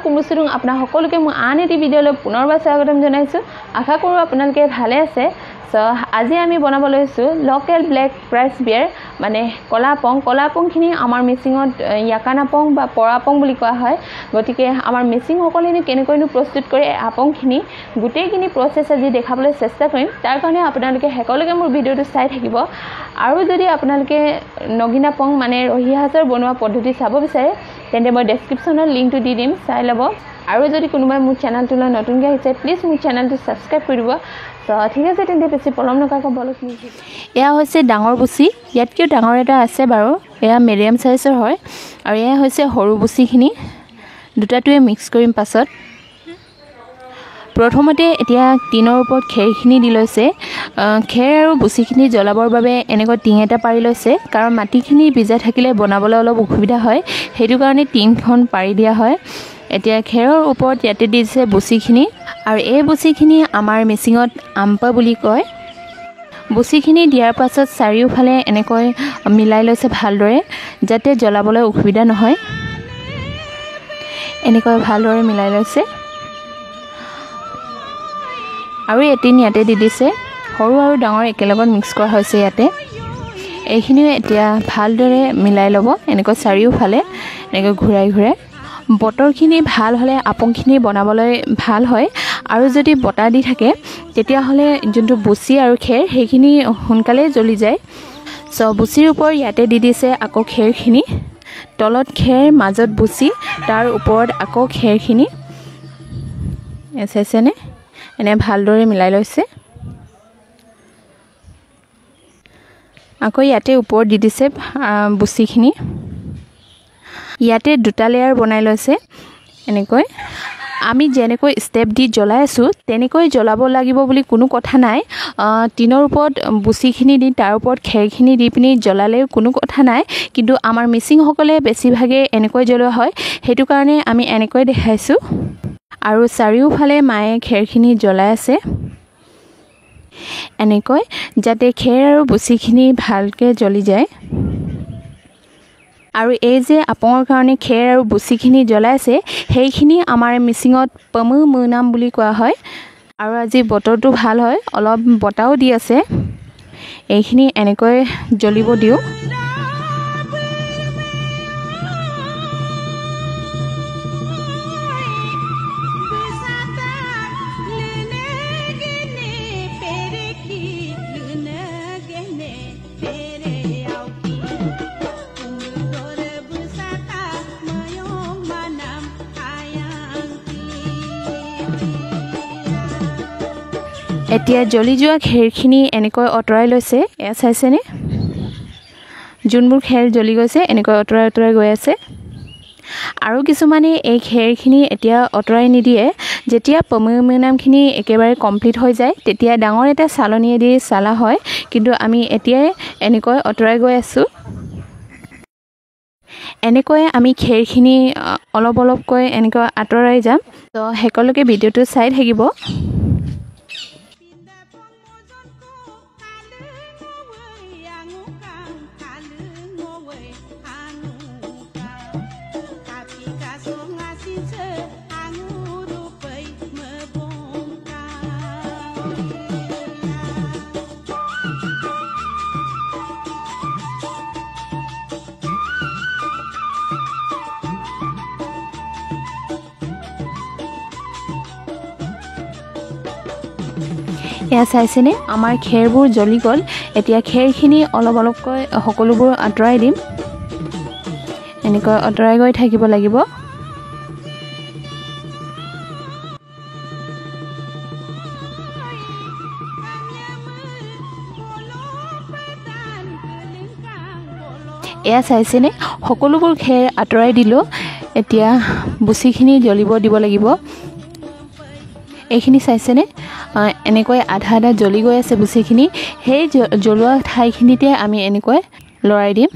কুমুচুৰুং আপোনাৰ সকলোকে মই আন এটি ভিডিঅ'লৈ পুনৰবাৰ স্বাগতম জনাইছো আশা কৰোঁ আপোনালোকে ভালে আছে সো আজি আমি বনাব লৈছো লোকেল ব্ল্যাক ৰাইচ বিয়াৰ মানে কলাপংখিনি আমাৰ মিচিঙত ইয়াকানাপং বা পৰাপং বুলি কোৱা হয় গতিকে আমাৰ মিচিং সকলেনো কেনেকৈনো প্ৰস্তুত কৰে আপংখিনি গুটেইখিনি প্ৰসেস আজি দেখাবলৈ চেষ্টা কৰিম তাৰ কাৰণে আপোনালোকে হেকলৈকে মোৰ ভিডিঅ'টো চাই থাকিব আৰু যদি আপোনালোকে নগিনাপং মানে ৰহিহাজৰ বনোৱা পদ্ধতি চাব বিচাৰে তেন্তে মই ডেসক্ৰিপচনত লিংকটো দি দিম চাই ল'ব আৰু যদি কোনোবাই মোৰ চেনেলটোলৈ নতুনকৈ আহিছে প্লিজ মোৰ চেনেলটো সাবস্ক্ৰাইব কৰি দিব তো ঠিক আছে তেন্তে বেছি পলম নকৰাকৈ বলক এয়া হৈছে ডাঙৰ বুচি ইয়াতকৈ ডাঙৰ এটা আছে বাৰু এয়া মিডিয়াম সাইজৰ হয় আৰু এয়া হৈছে সৰু বুচিখিনি দুটাটোৱে মিক্স কৰিম পাছত প্ৰথমতে এতিয়া টিনৰ ওপৰত খেৰখিনি দি লৈছে খেৰ আৰু বুচিখিনি জ্বলাবৰ বাবে এনেকৈ টিং এটা পাৰি লৈছে কাৰণ মাটিখিনি ভিজা থাকিলে বনাবলৈ অলপ অসুবিধা হয় সেইটো কাৰণে টিংখন পাৰি দিয়া হয় এতিয়া খেৰৰ ওপৰত ইয়াতে দিছে বুচিখিনি আৰু এই বুচিখিনি আমাৰ মিচিঙত আমপা বুলি কয় বুচিখিনি দিয়াৰ পাছত চাৰিওফালে এনেকৈ মিলাই লৈছে ভালদৰে যাতে জ্বলাবলৈ অসুবিধা নহয় এনেকৈ ভালদৰে মিলাই লৈছে আৰু এটিন ইয়াতে দি দিছে সৰু আৰু ডাঙৰ একেলগত মিক্স কৰা হৈছে ইয়াতে এইখিনি এতিয়া ভালদৰে মিলাই ল'ব এনেকৈ চাৰিওফালে এনেকৈ ঘূৰাই বটৰখিনি ভাল হ'লে আপংখিনি বনাবলৈ ভাল হয় আৰু যদি বটা দি থাকে তেতিয়াহ'লে যোনটো বুচি আৰু খেৰ সেইখিনি সোনকালে জ্বলি যায় সো বুচিৰ ওপৰত ইয়াতে দি দিছে আকৌ খেৰখিনি তলত খেৰ মাজত বুচি তাৰ ওপৰত আকৌ খেৰখিনি এছেনে এনে ভালদৰে মিলাই লৈছে আকৌ ইয়াতে ওপৰত দি দিছে বুচিখিনি ইয়াতে দুটা লেয়াৰ বনাই লৈছে এনেকৈ আমি যেনেকৈ স্টেপ দি জ্বলাই আছো তেনেকৈ জ্বলাব লাগিব বুলি কোনো কথা নাই টিনৰ ওপৰত বুচিখিনি দি তাৰ ওপৰত খেৰখিনি দি পিনি জ্বলালেও কোনো কথা নাই কিন্তু আমাৰ মিচিংসকলে বেছিভাগে এনেকৈ জ্বলোৱা হয় সেইটো কাৰণে আমি এনেকৈ দেখাইছো আৰু চাৰিওফালে মায়ে খেৰখিনি জ্বলাই আছে এনেকৈ যাতে খেৰ আৰু বুচিখিনি ভালকৈ জ্বলি যায় আৰু এই যে আপঙৰ কাৰণে খেৰ আৰু বুচিখিনি জ্বলাইছে সেইখিনি আমাৰ মিচিঙত পমু মুনাম বুলি কোৱা হয় আৰু আজি বতৰটো ভাল হয় অলপ বতাও দি আছে এইখিনি এনেকৈ জ্বলিব দিও এতিয়া জ্বলি যোৱা খেৰখিনি এনেকৈ অতৰাই লৈছে এয়া চাইছেনে যোনবোৰ খেৰ জ্বলি গৈছে এনেকৈ অতৰাই গৈ আছে আৰু কিছুমানে এই খেৰখিনি এতিয়া অতৰাই নিদিয়ে যেতিয়া পমুনামখিনি একেবাৰে কমপ্লিট হৈ যায় তেতিয়া ডাঙৰ এটা চালনীয়ে দি চালা হয় কিন্তু আমি এতিয়াই এনেকৈ অতৰাই গৈ আছো এনেকৈ আমি খেৰখিনি অলপকৈ এনেকৈ আতৰাই যাম তো হেকলৈকে ভিডিঅ'টো চাই থাকিব এয়া চাইছেনে আমাৰ খেৰবোৰ জ্বলি গ'ল এতিয়া খেৰখিনি অলপকৈ সকলোবোৰ আঁতৰাই দিম এনেকৈ আঁতৰাই গৈ থাকিব লাগিব এয়া চাইছেনে সকলোবোৰ খেৰ আঁতৰাই দিলো এতিয়া বুচিখিনি জ্বলিব দিব লাগিব এইখিনি চাইছেনে এনেকৈ আধা জ্বলি গৈ আছে বুচিখিনি সেই জ্বলোৱা ঠাইখিনিতে আমি এনেকৈ লৰাই দিম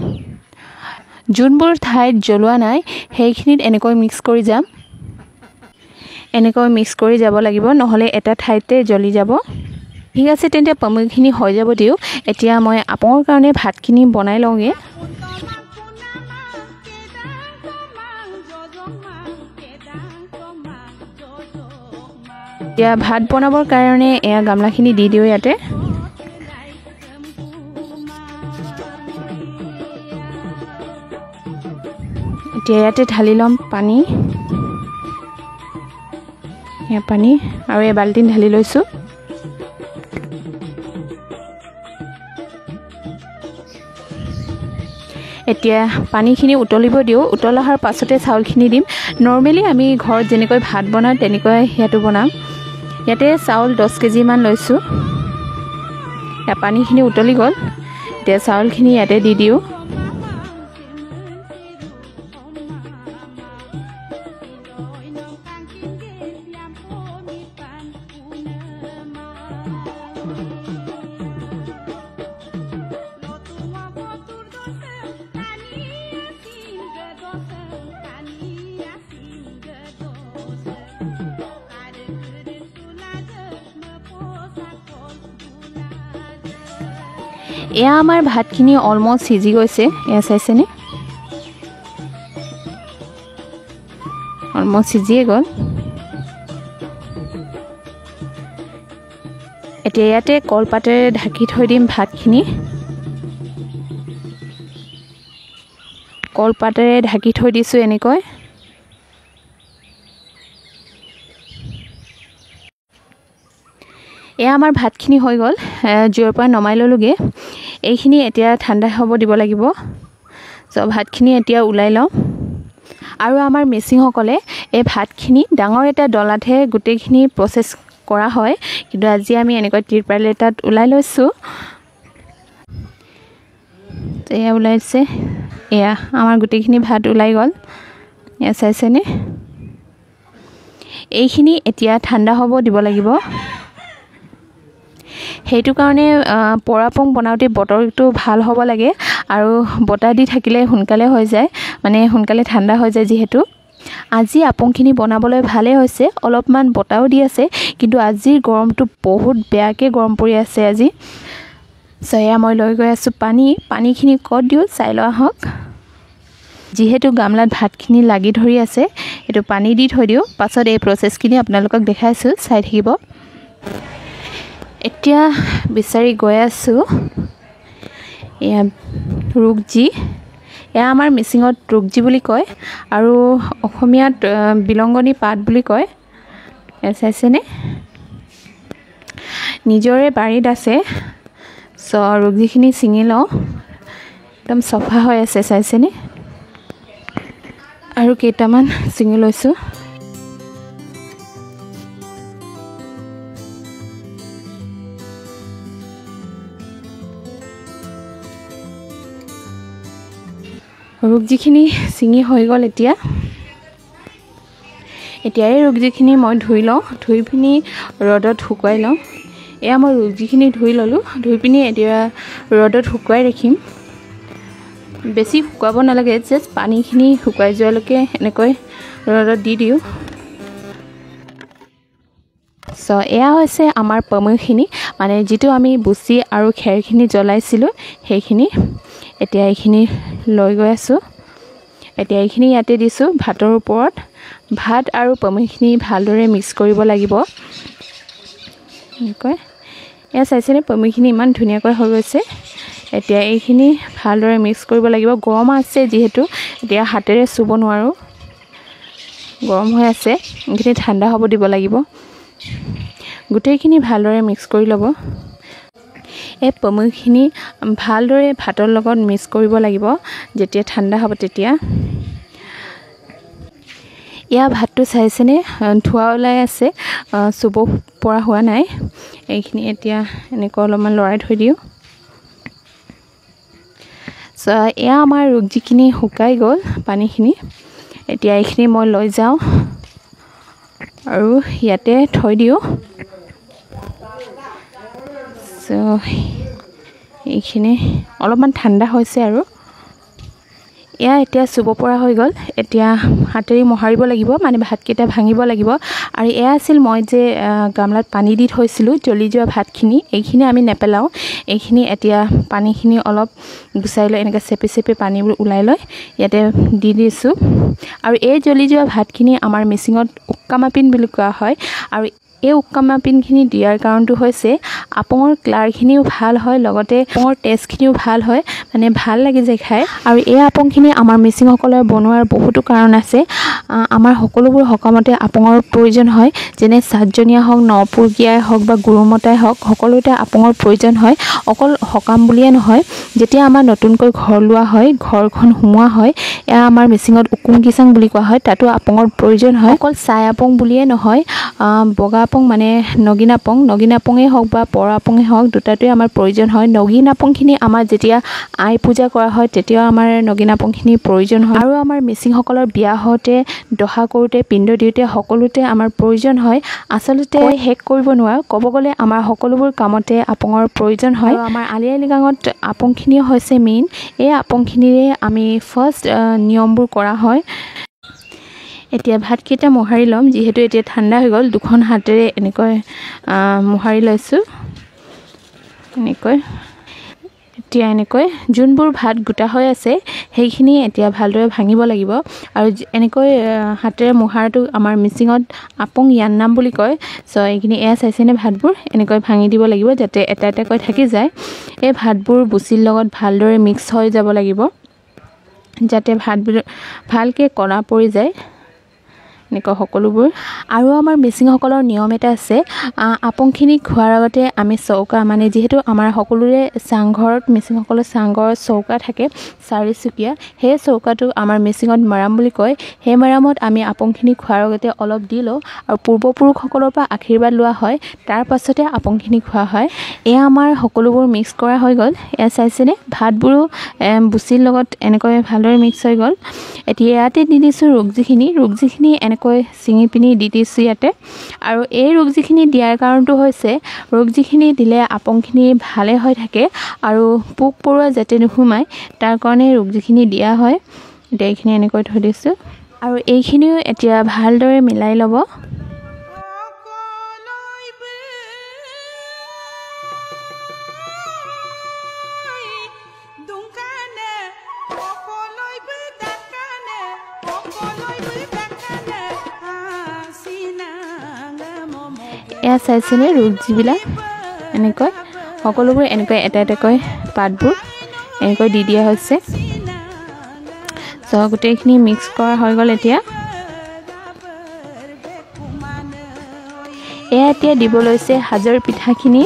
যোনবোৰ ঠাইত জ্বলোৱা নাই সেইখিনিত এনেকৈ মিক্স কৰি যাম এনেকৈ মিক্স কৰি যাব লাগিব নহলে এটা ঠাইতে জ্বলি যাব ঠিক আছে তেন্তে পমুখিনি হৈ যাব দিও এতিয়া মই আপঙৰ কাৰণে ভাতখিনি বনাই লওঁগে এতিয়া ভাত বনাবৰ কাৰণে এয়া গামলাখিনি দি দিওঁ ইয়াতে। এতিয়া ইয়াতে ঢালি ল'ম পানী, এয়া পানী আৰু এই বাল্টিন ঢালি লৈছোঁ। এতিয়া পানীখিনি উতলিব দিওঁ। উতল অহাৰ পাছতে চাউলখিনি দিম। নৰ্মেলি আমি ঘৰত যেনেকৈ ভাত বনাওঁ তেনেকৈ ইয়াতো বনাম। ইয়াতে চাউল 10 কেজিমান লৈছোঁ। এতিয়া পানীখিনি উতলি গ'ল, এতিয়া চাউলখিনি ইয়াতে দি দিওঁ। এয়া আমাৰ ভাতখিনি অলমষ্ট সিজি গৈছে। এয়া চাইছেনে, অলমষ্ট সিজিয়ে গ'ল। এতিয়া ইয়াতে কলপাতেৰে ঢাকি থৈ দিম ভাতখিনি। কলপাতেৰে ঢাকি থৈ দিছোঁ এনেকৈ। এয়া আমাৰ ভাতখিনি হৈ গ'ল, জুইৰ পৰা নমাই ল'লোগৈ। এইখিনি এতিয়া ঠাণ্ডা হ'ব দিব লাগিব। চ' ভাতখিনি এতিয়া ওলাই লওঁ। আৰু আমাৰ মিচিংসকলে এই ভাতখিনি ডাঙৰ এটা ডলাতহে গোটেইখিনি প্ৰচেছ কৰা হয়, কিন্তু আজি আমি এনেকৈ তিৰপাল এটাত ওলাই লৈছোঁ। এয়া ওলাইছে, এয়া আমাৰ গোটেইখিনি ভাত ওলাই গ'ল। এয়া চাইছেনে, এইখিনি এতিয়া ঠাণ্ডা হ'ব দিব লাগিব। সেইটো কাৰণে পৰাপং বনাওঁতে বতৰটো ভাল হ'ব লাগে, আৰু বতাহ দি থাকিলে সোনকালে হৈ যায়, মানে সোনকালে ঠাণ্ডা হৈ যায়। যিহেতু আজি আপংখিনি বনাবলৈ ভালেই হৈছে, অলপমান বতাহও দি আছে, কিন্তু আজিৰ গৰমটো বহুত বেয়াকৈ গৰম পৰি আছে আজি। চ' এয়া মই লৈ গৈ আছোঁ পানীখিনি ক'ত দিওঁ চাই লোৱা হওক। যিহেতু গামলাত ভাতখিনি লাগি ধৰি আছে, এইটো পানী দি থৈ দিওঁ। পাছত এই প্ৰচেছখিনি আপোনালোকক দেখাইছোঁ, চাই থাকিব। এতিয়া বিচাৰি গৈ আছোঁ এয়া ৰুকজি। এয়া আমাৰ মিচিঙত ৰুকজি বুলি কয়, আৰু অসমীয়াত বিলংগনি পাত বুলি কয়। এয়া চাইছেনে, নিজৰে বাৰীত আছে। চ' ৰুকজিখিনি ছিঙি লওঁ, একদম চফা হৈ আছে চাইছেনে, আৰু কেইটামান ছিঙি লৈছোঁ। ৰুকজিখিনি ছিঙি হৈ গ'ল। এতিয়া এই ৰুকজিখিনি মই ধুই লওঁ, ধুই পিনি ৰ'দত শুকুৱাই লওঁ। এয়া মই ৰুকজিখিনি ধুই ল'লোঁ, ধুই পিনি এতিয়া ৰ'দত শুকুৱাই ৰাখিম। বেছি শুকুৱাব নালাগে, জাষ্ট পানীখিনি শুকুৱাই যোৱালৈকে এনেকৈ ৰ'দত দি দিওঁ। চ' এয়া হৈছে আমাৰ পমুখিনি, মানে যিটো আমি বুচি আৰু খেৰখিনি জ্বলাইছিলোঁ সেইখিনি। এতিয়া এইখিনি লৈ গৈ আছোঁ। এতিয়া এইখিনি ইয়াতে দিছোঁ ভাতৰ ওপৰত। ভাত আৰু পমুখিনি ভালদৰে মিক্স কৰিব লাগিব এনেকৈ। এয়া চাইছেনে, পমুখিনি ইমান ধুনীয়াকৈ হৈ গৈছে। এতিয়া এইখিনি ভালদৰে মিক্স কৰিব লাগিব। গৰম আছে যিহেতু, এতিয়া হাতেৰে চুব নোৱাৰোঁ, গৰম হৈ আছে। এইখিনি ঠাণ্ডা হ'ব দিব লাগিব। গোটেইখিনি ভালদৰে মিক্স কৰি ল'ব। এই পমুখিনি ভালদৰে ভাতৰ লগত মিক্স কৰিব লাগিব। যেতিয়া ঠাণ্ডা হ'ব তেতিয়া। এয়া ভাতটো চাইছেনে, ধোঁৱা ওলাই আছে, চুব পৰা হোৱা নাই। এইখিনি এতিয়া এনেকৈ অলপমান লৰাই থৈ দিওঁ। চ' এয়া আমাৰ ৰুকজিখিনি শুকাই গ'ল পানীখিনি। এতিয়া এইখিনি মই লৈ যাওঁ আৰু ইয়াতে থৈ দিওঁ। চ' এইখিনি অলপমান ঠাণ্ডা হৈছে আৰু এয়া এতিয়া চুব পৰা হৈ গ'ল। এতিয়া হাতেৰে মোহাৰিব লাগিব, মানে ভাতকেইটা ভাঙিব লাগিব। আৰু এয়া আছিল মই যে গামলাত পানী দি থৈছিলোঁ জ্বলি যোৱা ভাতখিনি, এইখিনি আমি নেপেলাওঁ। এইখিনি এতিয়া পানীখিনি অলপ গুচাই লৈ এনেকৈ চেপি চেপি পানীবোৰ ওলাই লৈ ইয়াতে দি দিছোঁ। আৰু এই জ্বলি যোৱা ভাতখিনি আমাৰ মিচিঙত উক্কামাপিন বুলি কোৱা হয়। আৰু এই উকামা পিনখিনি দিয়াৰ কাৰণটো হৈছে আপঙৰ ক্লাৰখিনিও ভাল হয়, লগতে আপঙৰ টেষ্টখিনিও ভাল হয়, মানে ভাল লাগি যায় খাই। আৰু এই আপংখিনি আমাৰ মিচিংসকলে বনোৱাৰ বহুতো কাৰণ আছে। আমাৰ সকলোবোৰ সকামতে আপঙৰ প্ৰয়োজন হয়, যেনে সাতজনীয়া হওক, নপুৰুকীয়াই হওক বা গুৰুমতাই হওক, সকলোতে আপঙৰ প্ৰয়োজন হয়। অকল সকাম বুলিয়ে নহয়, যেতিয়া আমাৰ নতুনকৈ ঘৰ লোৱা হয়, ঘৰখন সোমোৱা হয়, এয়া আমাৰ মিচিঙত উকুম কিচাং বুলি কোৱা হয়, তাতো আপঙৰ প্ৰয়োজন হয়। অকল চাই আপং বুলিয়ে নহয়, বগা আপং মানে নগিন আপঙেই হওক বা পৰ আপঙেই হওক, দুটাটোৱে আমাৰ প্ৰয়োজন হয়। নগিন আপংখিনি আমাৰ যেতিয়া আই পূজা কৰা হয় তেতিয়াও আমাৰ নগিন আপংখিনিৰ প্ৰয়োজন হয়। আৰু আমাৰ মিচিংসকলৰ বিয়া হওঁতে, দহা কৰোঁতে, পিণ্ড দিওঁতে সকলোতে আমাৰ প্ৰয়োজন হয়। আচলতে শেষ কৰিব নোৱাৰোঁ, ক'ব গ'লে আমাৰ সকলোবোৰ কামতে আপঙৰ প্ৰয়োজন হয়। আমাৰ আলি আই লৃগাঙত আপংখিনিও হৈছে মেইন। এই আপংখিনিৰে আমি ফাৰ্ষ্ট নিয়মবোৰ কৰা হয়। এতিয়া ভাতকেইটা মোহাৰি ল'ম, যিহেতু এতিয়া ঠাণ্ডা হৈ গ'ল। দুখন হাতেৰে এনেকৈ মোহাৰি লৈছোঁ। এতিয়া এনেকৈ যোনবোৰ ভাত গোটা হৈ আছে সেইখিনি এতিয়া ভালদৰে ভাঙিব লাগিব। আৰু এনেকৈ হাতেৰে মোহাৰটো আমাৰ মিচিঙত আপং ইয়ান্নাম বুলি কয়। চ' এইখিনি এয়া চাইছেনে ভাতবোৰ এনেকৈ ভাঙি দিব লাগিব, যাতে এটা এটাকৈ থাকি যায়। এই ভাতবোৰ বুচিৰ লগত ভালদৰে মিক্স হৈ যাব লাগিব, যাতে ভাতবোৰ ভালকৈ কলা পৰি যায়। এনেকুৱা সকলোবোৰ। আৰু আমাৰ মিচিংসকলৰ নিয়ম এটা আছে, আপংখিনি খোৱাৰ আগতে আমি চৌকা, মানে যিহেতু আমাৰ সকলোৰে চাংঘৰত, মিচিংসকলৰ চাংঘৰত চৌকা থাকে চাৰিচুকীয়া, সেই চৌকাটো আমাৰ মিচিঙত মাৰাম বুলি কয়। সেই মাৰামত আমি আপংখিনি খোৱাৰ আগতে অলপ দি লওঁ আৰু পূৰ্বপুৰুষসকলৰ পৰা আশীৰ্বাদ লোৱা হয়, তাৰ পাছতে আপংখিনি খোৱা হয়। এয়া আমাৰ সকলোবোৰ মিক্স কৰা হৈ গ'ল। এয়া চাইছেনে ভাতবোৰো বুচিৰ লগত এনেকৈ ভালদৰে মিক্স হৈ গ'ল। এতিয়া ইয়াতে দি দিছোঁ ৰুগজিখিনি এনেকৈ চিঙি পিনি দি দিছোঁ ইয়াতে। আৰু এই ৰুগজিখিনি দিয়াৰ কাৰণটো হৈছে, ৰুগজিখিনি দিলে আপংখিনি ভালে হৈ থাকে আৰু পোক পৰুৱা যাতে নোসোমায় তাৰ কাৰণে ৰুগজিখিনি দিয়া হয়। এতিয়া এইখিনি এনেকৈ থৈ দিছোঁ আৰু এইখিনিও এতিয়া ভালদৰে মিলাই ল'ব। এয়া চাইছেনে ৰুগজিবিলাক এনেকৈ সকলোবোৰ এনেকৈ এটা এটাকৈ পাতবোৰ এনেকৈ দি দিয়া হৈছে। চ' গোটেইখিনি মিক্স কৰা হৈ গ'ল। এতিয়া এয়া এতিয়া দিব লৈছে সাজৰ পিঠাখিনি।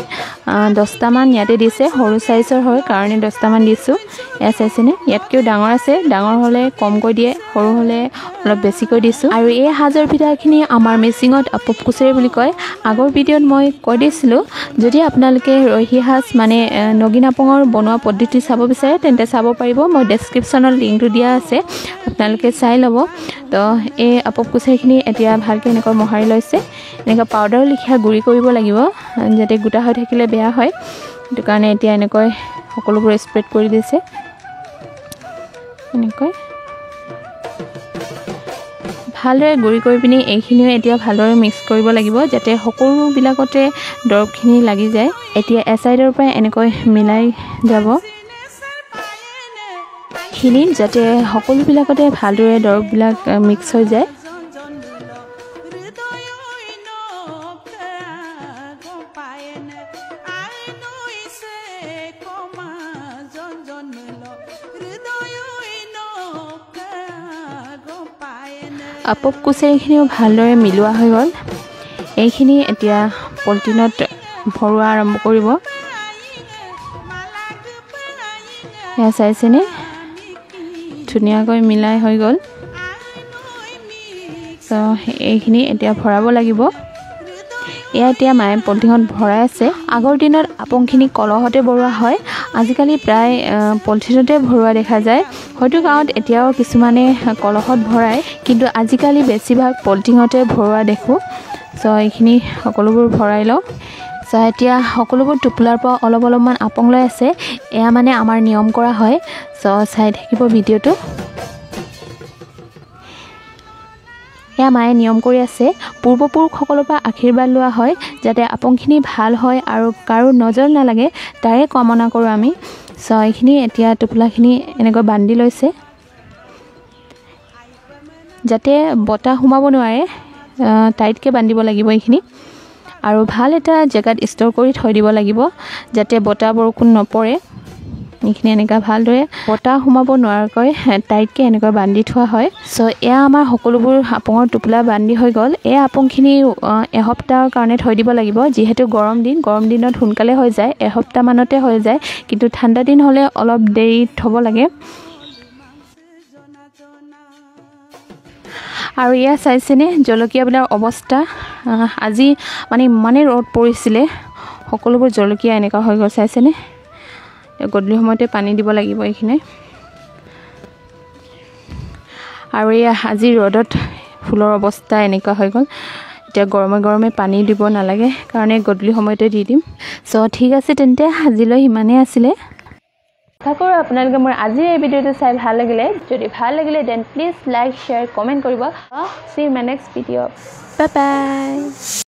10টামান ইয়াতে দিছে, সৰু চাইজৰ হয় কাৰণে 10টামান দিছোঁ। এয়া চাইছেনে, ইয়াতকৈও ডাঙৰ আছে, ডাঙৰ হ'লে কমকৈ দিয়ে, সৰু হ'লে অলপ বেছিকৈ দিছোঁ। আৰু এই সাজৰ পিঠাখিনি আমাৰ মিচিঙত আপপ কুচৰি বুলি কয়। আগৰ ভিডিঅ'ত মই কৈ দিছিলোঁ, যদি আপোনালোকে ৰহি সাজ মানে নগিন আপঙৰ বনোৱা পদ্ধতি চাব বিচাৰে তেন্তে চাব পাৰিব, মই ডেছক্ৰিপশ্যনত লিংকটো দিয়া আছে, আপোনালোকে চাই ল'ব। তো এই আপপ কুচৰিখিনি এতিয়া ভালকৈ এনেকৈ মোহাৰি লৈছে। এনেকৈ পাউডাৰ লিখীয়া গুড়ি কৰিব লাগিব, যাতে গোটা হৈ থাকিলে বেয়া হয়। সেইটো কাৰণে এতিয়া এনেকৈ সকলোবোৰ স্প্ৰেড কৰি দিছে। এনেকৈ ভালদৰে গুড়ি কৰি পিনি এইখিনিও এতিয়া ভালদৰে মিক্স কৰিব লাগিব, যাতে সকলোবিলাকতে দৰৱখিনি লাগি যায়। এতিয়া এছাইডৰ পৰা এনেকৈ মিলাই যাব খিনি, যাতে সকলোবিলাকতে ভালদৰে দৰৱবিলাক মিক্স হৈ যায়। আপপ কুচৰিখিনিও ভালদৰে মিলোৱা হৈ গ'ল। এইখিনি এতিয়া পলিথিনত ভৰোৱা আৰম্ভ কৰিব। এয়া চাইছেনে ধুনীয়াকৈ মিলাই হৈ গ'ল। চ' এইখিনি এতিয়া ভৰাব লাগিব। এয়া এতিয়া মায়ে পলিথিনত ভৰাই আছে। আগৰ দিনত আপংখিনি কলহতে ভৰোৱা হয়, আজিকালি প্ৰায় পলিথিনতে ভৰোৱা দেখা যায়। হয়তো গাঁৱত এতিয়াও কিছুমানে কলহত ভৰায়, কিন্তু আজিকালি বেছিভাগ পলিথিনতে ভৰোৱা দেখোঁ। চ' এইখিনি সকলোবোৰ ভৰাই লওঁ। চ' এতিয়া সকলোবোৰ টোপোলাৰ পৰা অলপমান আপং লৈ আছে। এয়া মানে আমাৰ নিয়ম কৰা হয়। চ' চাই থাকিব ভিডিঅ'টো। এয়া মায়ে নিয়ম কৰি আছে, পূৰ্বপুৰুষসকলৰ পৰা আশীৰ্বাদ লোৱা হয়, যাতে আপংখিনি ভাল হয় আৰু কাৰো নজৰ নালাগে, তাৰে কামনা কৰোঁ আমি। চ' এইখিনি এতিয়া টোপোলাখিনি এনেকৈ বান্ধি লৈছে, যাতে বতাহ সোমাব নোৱাৰে, টাইটকৈ বান্ধিব লাগিব এইখিনি। আৰু ভাল এটা জেগাত ষ্ট'ৰ কৰি থৈ দিব লাগিব যাতে বতাহ বৰষুণ নপৰে এইখিনি এনেকুৱা ভালদৰে বতাহ সোমাব নোৱাৰাকৈ টাইটকৈ এনেকৈ বান্ধি থোৱা হয় চ' এয়া আমাৰ সকলোবোৰ আপঙৰ টোপোলা বান্ধি হৈ গ'ল এই আপংখিনি এসপ্তাহৰ কাৰণে থৈ দিব লাগিব যিহেতু গৰম দিনত সোনকালে হৈ যায় এসপ্তাহমানতে হৈ যায় কিন্তু ঠাণ্ডা দিন হ'লে অলপ দেৰি থ'ব লাগে আৰু এয়া চাইছেনে জলকীয়াবিলাকৰ অৱস্থা আজি মানে ইমানেই ৰ'দ পৰিছিলে সকলোবোৰ জলকীয়া এনেকুৱা হৈ গ'ল চাইছেনে গধূলি সময়তে পানী দিব লাগিব এইখিনি আৰু এয়া আজি ৰ'দত ফুলৰ অৱস্থা এনেকুৱা হৈ গ'ল এতিয়া গৰমে পানী দিব নালাগে কাৰণে গধূলি সময়তে দি দিম চ' ঠিক আছে তেন্তে আজিলৈ সিমানেই আছিলে আশা কৰোঁ আপোনালোকে মোৰ আজিৰ এই ভিডিঅ'টো চাই ভাল লাগিলে যদি ভাল লাগিলে then please like share comment কৰিব see you my next video' bye by